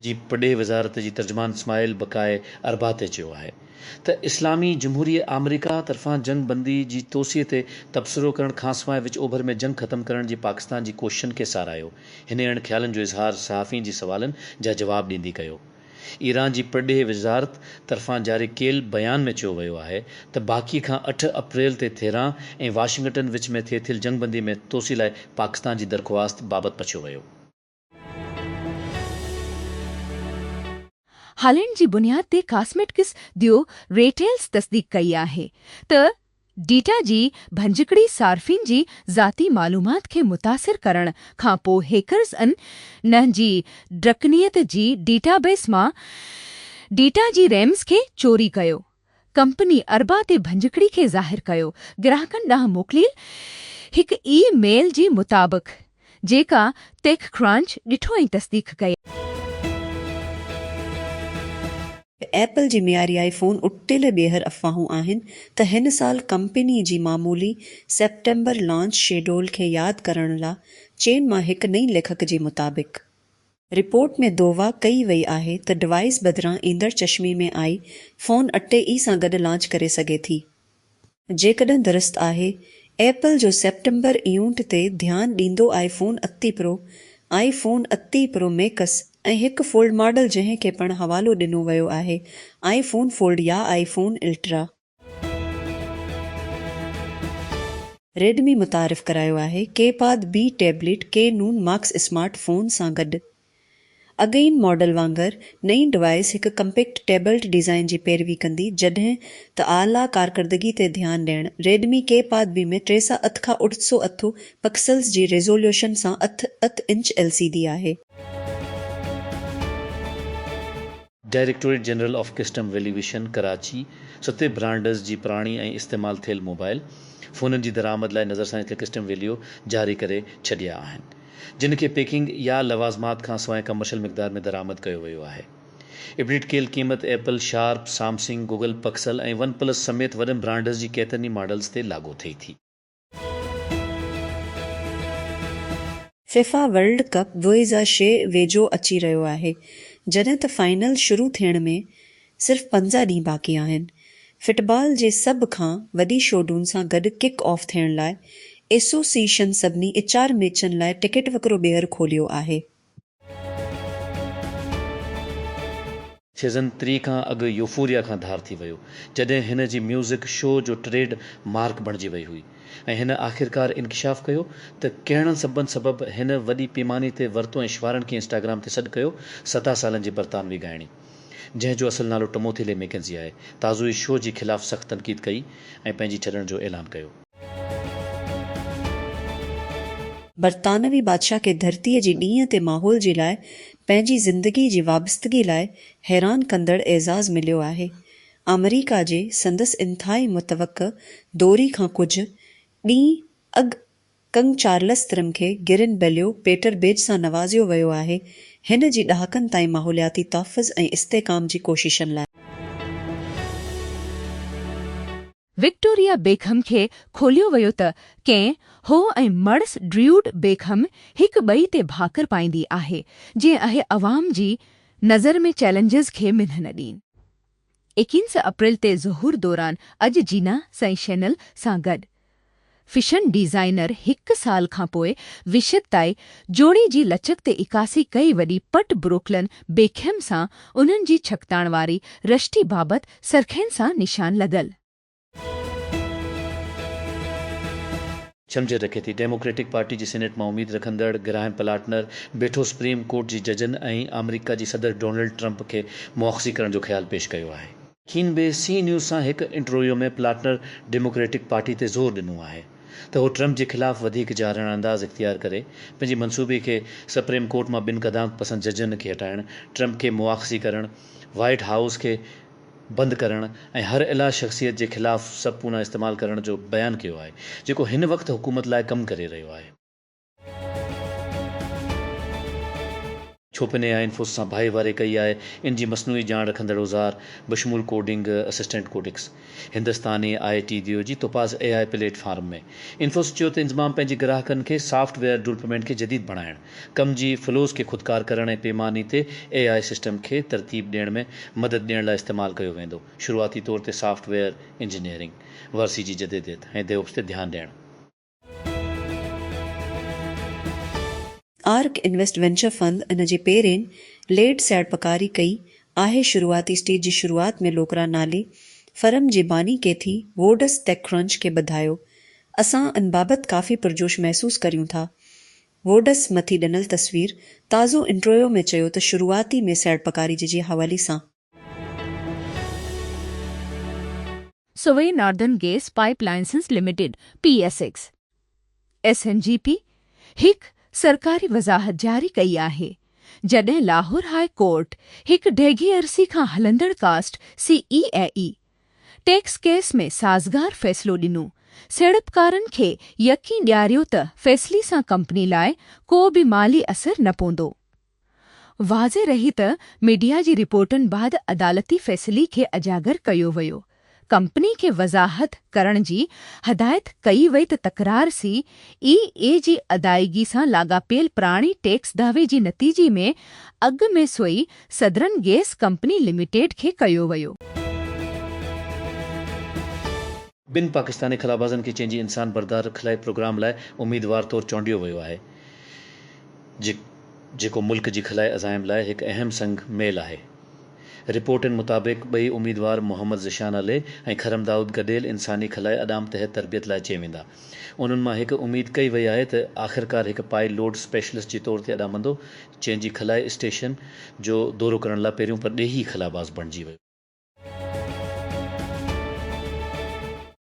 जी पॾे वज़ारत जी तर्जुमान इस्माइल बकाए अरबा ते चयो आहे त इस्लामी जमहूरिया अमरीका तरफ़ां जंग बंदी जी तोसीअ ते तबसरो करण खां सवाइ विच ओभर में जंग ख़त्म करण जी पाकिस्तान जी कोशिशनि खे साराहियो। हिन अहिड़नि ख़्यालनि जो इज़हार सहाफ़ियुनि जी सवालनि जा जवाब ॾींदी कयो। ईरान जी पॾे वज़ारत तरफ़ां जारी कयल बयान में चयो वियो आहे त बाक़ी खां 8 अप्रैल ते तेहरान ऐं वाशिंगटन विच में थिए थियल जंगबंदी में तोसी लाइ पाकिस्तान जी दरख़्वास्त बाबति पछियो वियो। हालनि जी बुनियाद ते कॉस्मेटिक्स दियो रेटेल्स तस्दीक कई आहे त डेटा जी भंजकड़ी सार्फिन जी ज़ाती मालूमात खे मुतासिर करण खां पोइ हैकर्स न जी ड्रकनियत जी डेटाबेस मां डेटा जी रैम्स खे चोरी कयो। कंपनी अरबा ते भंजकड़ी खे ज़ाहिर कयो ग्राहकनि ॾांहुं मोकिलियल हिकु ई-मेल जी मुताबिक़, जेका टेकक्रंच ॾिठो ऐं तस्दीक कई। एप्पल जी मियारी आईफोन उटियल ॿीहर अफ़वाहूं आहिनि त हिन साल कंपनी जी मामूली सेप्टेंबर लॉन्च शेड्यूल खे यादि करण लाइ चेन मां हिकु नई लेखक जे मुताबिक़ रिपोर्ट में दोवा कई वई आहे त डिवाइस बदिरां ईंदड़ चश्मे में आई फ़ोन 8 सां गॾु लॉन्च करे सघे थी। जेकॾहिं दुरुस्त आहे, एप्पल जो सेप्टेंबर इवेंट ते ध्यानु ॾींदो iPhone 8 pro, iPhone 8 pro max ऐं हिकु फोल्ड मॉडल जंहिं खे पिणु हवालो ॾिनो वियो आहे आईफोन फोल्ड या आईफोन अल्ट्रा। रेडमी मुतारिफ़ करायो आहे के-पाद बी टैबलेट के नून मार्क्स स्मार्टफोन सां गॾु। अॻियनि मॉडल वांगुरु नई डिवाइस हिकु कम्पैक्ट टैबलेट डिज़ाइन जी पैरवी कंदी, जॾहिं त आला कारकर्दगी ते ध्यानु ॾियण रेडमी के-पाद बी में 3 सां 8 खां 808 पिक्सल्स जी रेज़ोल्यूशन सां 8 इंच LCD आहे। Directorate general of custom valuation Karachi 7 ब्रांडर्स जी पुराणी ऐं इस्तेमालु थियल मोबाइल फ़ोननि जी दरामद लाइ नज़रसानी खे कस्टम वैल्यू जारी करे छॾिया आहिनि, जिन खे पैकिंग या लवाज़मात खां सवाइ कमर्शियल मिक़दार में दरामद कयो वियो आहे। इब्रिट कयल क़ीमत Apple, sharp, Samsung, Google pixel ऐं वन प्लस समेत वॾनि ब्रांडर्स जी केतिरनि ई मॉडल्स ते लागू थिए थी। फिफा वर्ल्ड कप 2006 वेझो अची रहियो आहे, जॾहिं त फाइनल शुरू थियण में सिर्फ़ 5 ॾींहं बाक़ी आहिनि। फुटबॉल जे सभ खां वॾी शोडून सां गॾु किक ऑफ थियण लाइ एसोसिएशन सभिनी HR मैचनि लाइ टिकट विकिरो ॿीहर खोलियो आहे। सीज़न 3 खां अॻु यूफोरिया खां धार थी वियो, जॾहिं हिन जी म्यूज़िक शो जो ट्रेड मार्क बणिजी वई हुई ऐं हिन आख़िरकार इंकशाफ़ कयो त कहिड़नि सबबि हिन वॾी पैमाने ते वरितो ऐं शिवारनि खे इंस्टाग्राम ते सॾु कयो 17 सालनि जी बरतानवी गाइणी, जंहिंजो असुलु नालो टमोथिले मैकेंज़ी आहे, ताज़ो ई शो जे ख़िलाफ़ सख़्त तनक़ीद कई ऐं पंहिंजी छॾण जो ऐलान कयो। बरतानवी बादशाह खे धरतीअ जी ॾींहं ते माहौल जे लाइ पंहिंजी ज़िंदगी जी वाबस्तगी लाइ हैरान कंदड़ एज़ाज़ मिलियो आहे। अमरीका जे संदसि इंतिहाई मुतवक़्क़ दौरी खां कुझु ॾींहं अॻु कंग चार्ल्स टियों खे गिरिन बेलियो पेटर बेज सां नवाज़ियो वियो आहे, हिन जी ॾहाकनि ताईं माहौलियाती तहफ़्फ़ुज़ ऐं इस्तेहकाम जी कोशिशनि लाइ। विक्टोरिया बेकहम खे खोलियो वियो त कंहिं हो ऐं मड़स ड्र्यूड बेकहम हिक ॿई ते भाकर पाईंदी आहे, जीअं आहे अवाम जी नज़र में चैलेंजिस खे मिन्ह न ॾीन। 21 अप्रैल ते ज़ुहूर दौरान अॼु जीना सैशनल सां गॾु फैशन डिज़ाइनर 1 साल खां पोइ विशद ताईं जोड़ी जी लचक ते इकासी कई वॾी पट ब्रुकलिन बेकहम सां उन्हनि जी छकताण वारी रश्ती बाबति सरखैन सां निशान लॻल। छमझ रखे थी डेमोक्रेटिक पार्टी जी सीनेट मां उम्मीद रखंदड़ ग्राहम प्लाटनर बेठो सुप्रीम कोर्ट जी जजनि ऐं अमेरिका जी सदर डोनाल्ड ट्रंप खे मुआख़ज़ी करण जो ख़्यालु पेश कयो आहे। खीन बे सी न्यूज़ सां हिकु इंटरव्यू में प्लाटनर डेमोक्रेटिक पार्टी ते ज़ोर ॾिनो आहे त हू ट्रंप जे ख़िलाफ़ु वधीक जारहाणे अंदाज़ इख्तियार करे पंहिंजी मनसूबे खे सुप्रीम कोर्ट मां 2 क़दामत पसंदि जजनि खे हटाइण, ट्रंप खे मुआख़ज़ी करण, वाइट हाउस खे बंदि करण ऐं हर इला शख़्सियत जे ख़िलाफ़ सबूना इस्तेमालु करण जो बयानु कयो आहे, जेको हिन वक़्तु हुकूमत लाइ कमु करे रहियो आहे। ओपन AI इन्फोसिस सां भाईवारे कई आहे। इन जी मसनूई ॼाण रखंदड़ औज़ार बशमूल कोडिंग असिस्टेंट कोडिक्स हिंदुस्तानी IIT दियो जी तोपाज़ AI प्लेटफॉर्म में इन्फोसिस चयो त इंज़माम पंहिंजे ग्राहकनि खे सॉफ्टवेयर डेवलपमेंट खे जदीद बणाइण, कम जी फ्लोस खे खुदकार करण ऐं पैमानी ते AI सिस्टम खे तरतीब ॾियण में मदद ॾियण लाइ इस्तेमालु कयो वेंदो। शुरूआती तौर ते सॉफ्टवेयर इंजीनियरिंग वर्सी जी जदीदियत ऐं देवप्स ते ध्यानु ॾियणु। Arc invest venture fund in J पेरें lead सैड़पकारी कई आहे। शुरूआती स्टेज जी शुरूआत में लोकरा नाले फर्म जे बानी केथी वोडस टेकक्रंच खे ॿधायो। असां इन बाबति काफ़ी पुरजोश महसूस करियूं था। वोडस मथी ॾिनल तस्वीर ताज़ो इंट्रोयो में चयो त शुरूआती में सैड़पकारी जे हवाले सां सोवे northern gas pipelines limited PSX SNGP हिकु सरकारी वज़ाहत जारी कई आहे, जॾहिं लाहौर हाई कोर्ट हिकु ढिघी अरसी खां हलंदड़ कास्ट CEAE टैक्स केस में साज़गार फ़ैसिलो ॾिनो। सीड़पकारनि खे यकीन ॾियारियो त फ़ैसिले सां कंपनी लाइ को बि माली असर न पवंदो। वाज़े रही त मीडिया जी रिपोर्टनि बाद अदालती फ़ैसिले खे अजागर कयो वियो। कंपनी खे वज़ाहत करण जी हदायत कई वई त तकरार CEA जी अदायगी सां लाॻापियल प्राणी टैक्स दावे जी नतीजे में अॻु में सोई सदरन गैस कंपनी लिमिटेड खे कयो वियो। ॿिनि पाकिस्तानी खलाबाज़नि खे चइजी इंसान बरदार खिलाई प्रोग्राम लाइ उम्मीदवार तौरु चूंडियो वियो आहे, जेको मुल्क जी खिलाई अज़ाइम लाइ हिकु अहम संग मेल आहे। रिपोर्टनि मुताबिक़ ॿई उम्मीदवार मोहम्मद ज़िशान अले ऐं खरम दाऊद गडेल इंसानी खिलाई अदाम तहत तरबियत लाइ चई वेंदा। उन्हनि मां हिकु उमेद कई वई आहे त आख़िरकार हिकु पाई लोड स्पेशलिस्ट जे तौर ते अॾामंदो, जंहिंजी खिलाई स्टेशन जो दौरो करण लाइ पहिरियों पर ॾेही खलाबाज़ बणिजी वियो।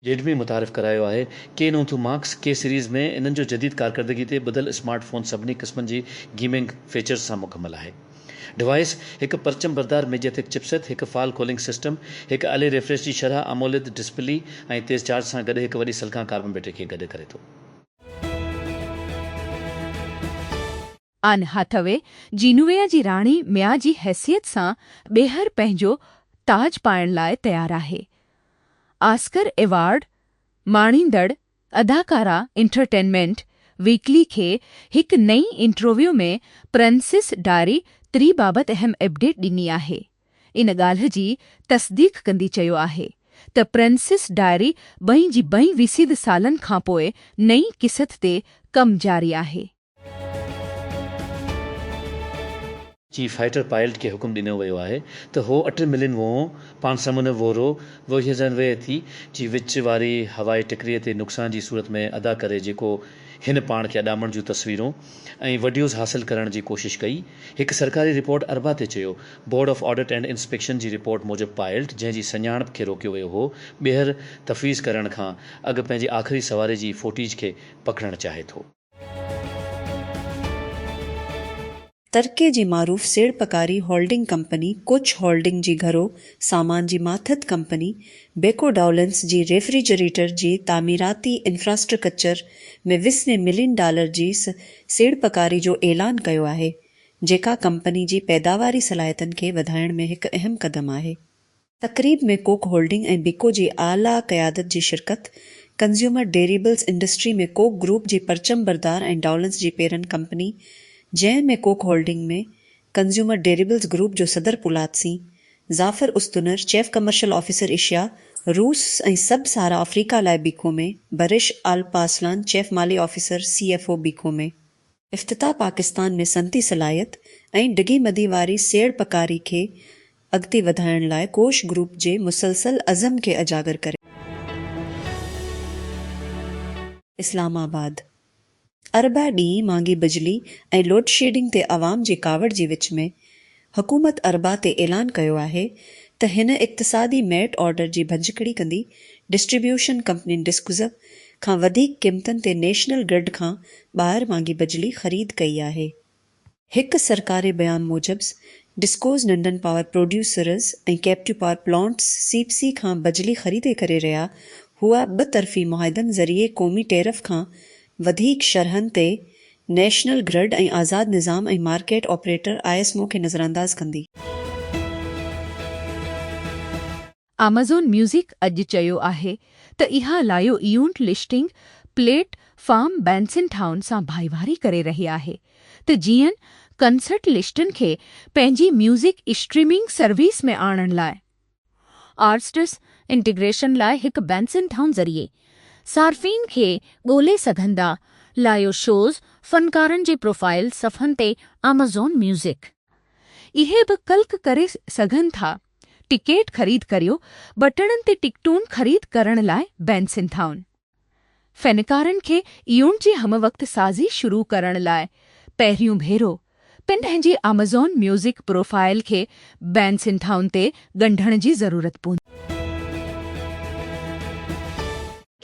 जेडमी मुतारिफ़ करायो आहे के नोथू मार्क्स के सीरीज़ में इन्हनि जो जदीद कारकर्दगी ते ॿधल स्मार्टफोन सभिनी क़िस्मनि जी गेमिंग फीचर्स सां मुकमल आहे। डिवाइस हिकु परचम बरदार मेजेटिक चिपसेट, हिकु फाल कूलिंग सिस्टम, हिकु अले रिफ्रेश जी शरह अमोलेड डिस्प्ले ऐं तेज़ चार्ज सां गॾु हिकु वॾी सलखा कार्बन बैटरी खे गॾु करे थो। आन हाथवे जीनुवेया जी राणी मिया जी हैसियत सां ॿेहर पंहिंजो ताज पाइण लाइ तयारु आहे। ऑस्कर अवार्ड माणींदड़ अदाकारा एंटरटेनमेंट वीकली खे हिकु नई इंटरव्यू में प्रिंसेस डायरी 3 बाबति अहम अपडेट ॾिनी आहे। इन ॻाल्हि जी तस्दीक कंदी चयो आहे त प्रिंसेस डायरी 2 जी 2 सालनि खां पोइ नई किस्त ते कमु जारी आहे। चीफ फाइटर पायलट खे हुकुम ॾिनो वियो आहे त हो 8 मिलियन वो पाण सामूने वोरो वोहिजनवे थी जी विच वारी हवाई टकरीअ ते नुक़सान जी सूरत में अदा करे, जेको हिन पाण खे अॾामण जूं तस्वीरूं ऐं वीडियोज़ हासिल करण जी कोशिश कई। हिकु सरकारी रिपोर्ट अरबा ते चयो board of audit and inspection जी रिपोर्ट मूजिबि पायलट, जंहिंजी सञाणप खे रोकियो वियो हो, ॿीहर तफ़वीज़ करण खां अॻु पंहिंजी आख़िरी सवारी जी फुटेज खे पकड़णु चाहे थो। तरके जी मारूफ़ सेड़पकारी होल्डिंग कंपनी कुछ होल्डिंग जी घरो सामान जी माथत कंपनी बेको डाउलेंस जी रेफ्रिजरेटर जी तामीराती इंफ्रास्ट्रक्चर में $20 मिलियन जी सेड़पकारी जो ऐलान कयो आहे, जेका कंपनी जी पैदावारी सलाहियतनि खे वधाइण में हिकु अहम क़दम आहे। तक़रीब में कोक होल्डिंग ऐं बेको जी आला क़यादत जी शिरकत, कंज्यूमर डेरेबल्स इंडस्ट्री में कोक ग्रुप जी परचम बरदार ऐं डाउलेंस जी पेरन कंपनी, जंहिं में कोक होल्डिंग में कंज्यूमर डेरेबल्स ग्रुप जो सदर पुलातसी, ज़ाफ़र उस्तुनर चीफ कमर्शियल ऑफिसर एशिया रूस ऐं सब सहारा अफ्रीका लाइ बीको में, बरिश आलपासलान चीफ माली ऑफिसर CFO बीको में। इफ़्तिताह पाकिस्तान में सनती सलाहियत ऐं डिघी मदी वारी सेड़पकारी खे अॻिते वधाइण लाइ कोश ग्रुप जे मुसलसल अज़म खे अजागर करे। इस्लामाबाद अरबा ॾींहुं मांगी बिजली ऐं लोड शेडिंग ते अवाम जी कावड़ जे विच में हुकूमत अरबा ते ऐलान कयो आहे त हिन इक़्तिसादी मेट ऑर्डर जी भंजकड़ी कंदी डिस्ट्रीब्यूशन कंपनी डिस्कुज़ खां वधीक क़ीमतनि ते नेशनल ग्रिड खां ॿाहिरि मांगी बिजली ख़रीद कई आहे। हिकु सरकारी बयान मूजिबि डिस्कोज़ नंढनि पावर प्रोड्यूसर्स ऐं कैप्टिव पावर प्लांट्स CPC खां बिजली ख़रीदे करे रहिया हुआ ॿ तरफ़ी मुआहिदनि ज़रिए क़ौमी टैरिफ खां वधीक शरहनि ते नेशनल ग्रिड ऐं आज़ाद निज़ाम ऐं मार्केट ऑपरेटर ISMO खे नज़रअंदाज़ कंदी। अमेज़ॉन म्यूज़िक अॼु चयो आहे त इहा लायो unit listing platform Benson town सां भाईवारी करे रही आहे त जीअं कंसर्ट लिस्टनि खे पंहिंजी म्यूज़िक स्ट्रीमिंग सर्विस में आणण लाइ आर्टिस्ट इंटीग्रेशन लाइ हिकु बेंसन टाउन ज़रिए सार्फ़ीन खे ॻोल्हे सघंदा लायो शोज़ फ़नकारनि जे प्रोफ़ाइल सफ़नि ते अमेज़ॉन म्यूज़िक इहे बि क्लिक करे सघनि था। टिकेट ख़रीद करियो बटणनि ते टिकटूं ख़रीद करण लाइ बेंसन टाउन फ़नकारनि खे यूनिट जी हमवक़्त साज़ी शुरू करण लाइ पहिरियों भेरो पंहिंजी अमेज़ॉन म्यूज़िक प्रोफ़ाइल खे बेंसन टाउन ते ॻंढण जी ज़रूरत पवंदी।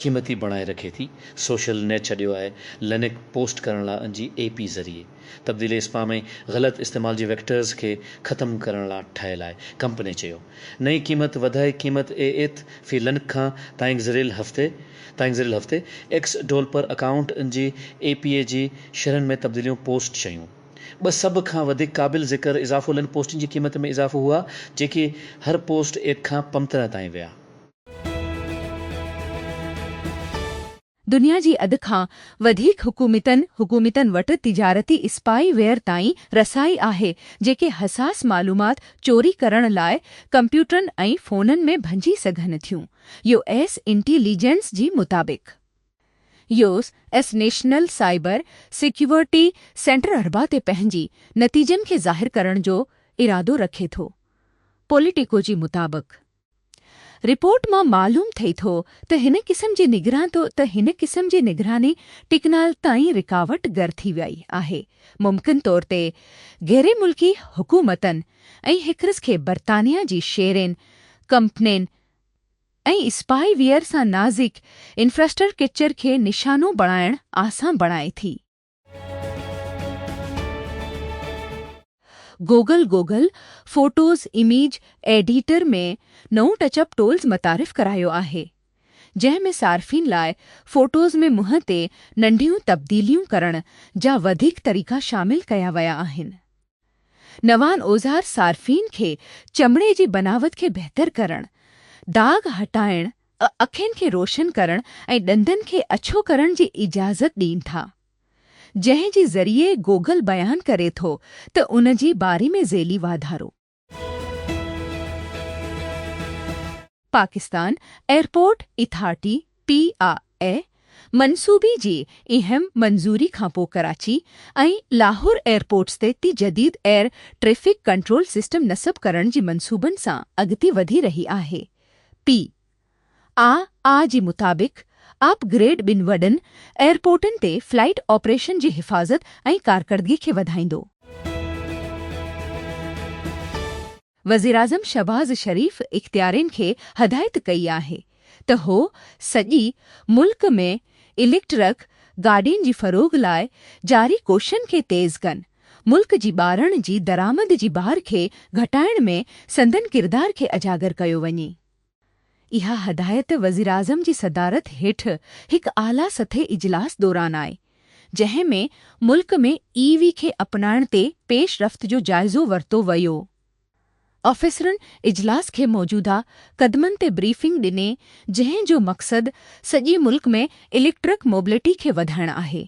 क़ीमती बणाए रखे थी। सोशल नेट छॾियो आहे लिंक पोस्ट करण लाइ जी AP ज़रिए तब्दीली स्पाम ऐं ग़लति इस्तेमाल जे वेक्टर्स खे ख़तमु करण लाइ ठहियलु आहे। कंपनी चयो नई क़ीमत वधाए क़ीमत एथ फ़ी लिंक खां ताईं ज़रियल हफ़्ते $X पर अकाउंट जी APA जी शरहनि में तब्दीलियूं पोस्ट शयूं। ॿ सभ खां वधीक क़ाबिल ज़िक्र इज़ाफ़ो लिंक पोस्टिंग जी क़ीमत में इज़ाफ़ो हुआ जेके हर पोस्ट 1 खां 15 ताईं विया। दुनिया जी अध खां वधीक हुकूमतनि वटि तिजारती स्पाईवेयर ताईं रसाई आहे जेके हसास मालूमात चोरी करण लाइ कंप्यूटरनि ऐं फ़ोननि में भंजी सघनि थियूं। US इंटेलिजेंस जी मुताबिक़ US national cyber security centre अरबा ते पंहिंजी नतीजनि खे ज़ाहिर करण जो इरादो रखे थो। पॉलिटिको जी मुताबिक़ रिपोर्ट मां मालूम थिए थो त हिन क़िस्म जी निगरानी टिकनाल ताईं रिकावट गर थी वई आहे। मुमकिन तौर ते गैर मुल्की हुकूमतनि ऐं हिकरस खे बर्तानिया जी शेयरनि कंपनियुनि ऐं स्पाईवेयर सां नाज़िक इंफ्रास्ट्रक्चर खे निशानो बणाइण आसान बणाए थी। गूगल फोटोज़ इमेज एडिटर में नओं टचअप टूल्स मुतारिफ़ करायो आहे जंहिं में सार्फ़िन लाइ फोटोज़ में मुंहं ते नंढियूं तब्दीलियूं करण जा वधीक तरीक़ा शामिल कया विया आहिनि। नवान औज़ार सार्फ़िन खे चमड़े जी बनावट खे बहितर करण, दाग हटाइण, अखियुनि खे रोशन करण ऐं ॾंदनि खे अछो करण जी इजाज़त ॾीनि था, जंहिं जे ज़रिए गूगल बयान करे थो त उन जी बारी में ज़ेली वाधारो। पाकिस्तान एयरपोर्ट अथॉरिटी PRA मनसूबी जी अहम मंज़ूरी खां पोइ कराची ऐं लाहौर एयरपोर्ट्स ते जदीद एयर ट्रैफ़िक कंट्रोल सिस्टम नस्ब करण जी मंसूबनि सां अॻिते वधी रही आहे। PRA जी मुताबिक़ अपग्रेड ॿिनि वॾनि एयरपोर्टनि ते फ्लाइट ऑपरेशन जी हिफ़ाज़त ऐं कारकर्दगी खे वधाईंदो। वज़ीर-आज़म शहबाज़ शरीफ़ इख़्तियारनि खे हदायत कई आहे त हो सॼी मुल्क में इलेक्ट्रिक गाॾियुनि जी फ़रोग़ लाइ जारी कोशिशुनि खे तेज़ कनि। मुल्क जी ॿारनि जी दरामद जी बार खे घटाइण में संदनि किरदार खे अजागर कयो वञे। इहा हदायत वज़ीर-आज़म जी सदारत हेठि हिकु आला सतही इजलास दौरान आहे, जंहिं में मुल्क में EV खे अपनाइण ते पेशरफ़्त जो जाइज़ो वरितो वियो। ऑफिसरनि इजलास खे मौजूदा क़दमनि ते ब्रीफिंग ॾिने जंहिं जो मक़सदु सॼे मुल्क में इलेक्ट्रिक मोबिलिटी खे वधाइणु आहे।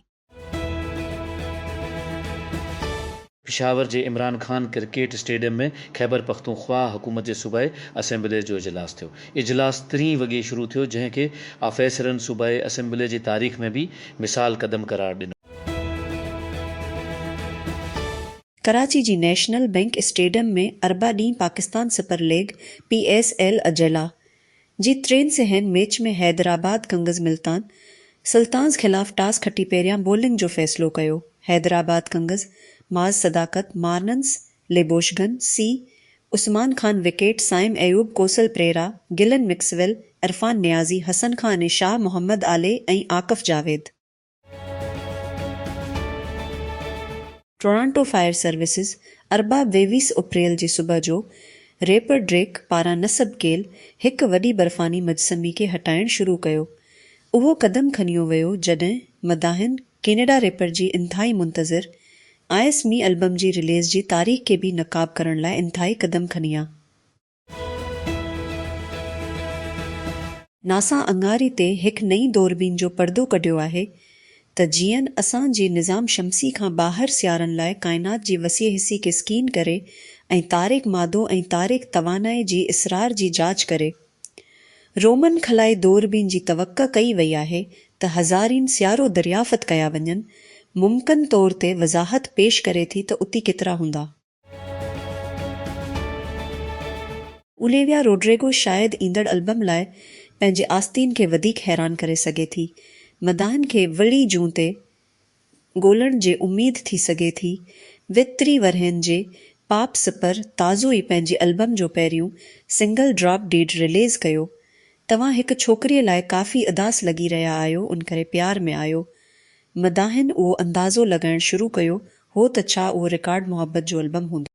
पेशावर जे इमरान खान क्रिकेट स्टेडियम में खैबर पख्तूनख्वा हुकूमत जे सूबाई असेंबली जो इजलास थियो। इजलास 3 वॻे शुरू थियो, जंहिं खे ऑफिसरनि सूबाई असेंबली जी तारीख़ में भी मिसाल क़दम करार ॾिनो। कराची जी नेशनल बैंक स्टेडियम में अरबा ॾींहुं पाकिस्तान सुपर लीग PSL अजला जी 3 सेहन मैच में हैदराबाद कंगज़ सुल्तान्स ख़िलाफ़ टॉस खटी पहिरियां बॉलिंग जो फ़ैसिलो कयो। Hyderabad kings Maaz Sadaqat, Marnus Labuschagne, C Usman Khan wicket, Saim Ayub, Kusal Perera, Glenn Maxwell, Irfan Niazi, Hassan Khan ऐं शाह मोहम्मद आले ऐं Akif Javed. Toronto fire services अरबा 22 अप्रैल जे सुबुह जो रेपर ड्रेक पारां नस्ब कयल हिकु वॾी बर्फ़ानी मजसमी खे हटाइण शुरू कयो। उहो क़दम खनियो वियो जॾहिं मदाहिन कैनेडा रैपर जी इंतहाई मुंतज़िर आयस मी एल्बम जी रिलीज़ जी तारीख़ खे बि नक़ाब करण लाइ इंतहाई क़दम खणी आहे। नासा अंगारी ते हिकु नई दूरबीन जो पर्दो कढियो आहे त जीअं असांजे निज़ाम शमसी खां ॿाहिरि सियारनि लाइ काइनात जी वसीअ हिस्से खे स्कीन करे ऐं तारिक मादो ऐं तारिक तवानाई जी इसरार जी जांच करे रोमन खलाई दूरबीन जी तवक़ा कई वई आहे त हज़ारीन सियारो दरियाफ़त कया वञनि मुमकिन तौर ते वज़ाहत पेश करे थी त उती केतिरा हूंदा। ओलिविया रोड्रिगो शायदि ईंदड़ एल्बम लाइ पंहिंजे आस्तीन खे वधीक हैरान करे सघे थी। मदाहन खे वड़ी जूं ते ॻोल्हण जे उमेद थी सघे थी। वित्री वरहनि जे पाप सिपर ताज़ो ई पंहिंजे एल्बम जो पहिरियों सिंगल ड्रॉप डेड रिलीज़ कयो। तव्हां हिकु छोकिरीअ लाइ काफ़ी अदास लॻी रहिया आहियो, उन करे प्यार में आहियो। मदाहन उहो अंदाज़ो लॻाइणु शुरू कयो हो त छा उहो रिकॉर्ड मोहबत जो एल्बम हूंदो।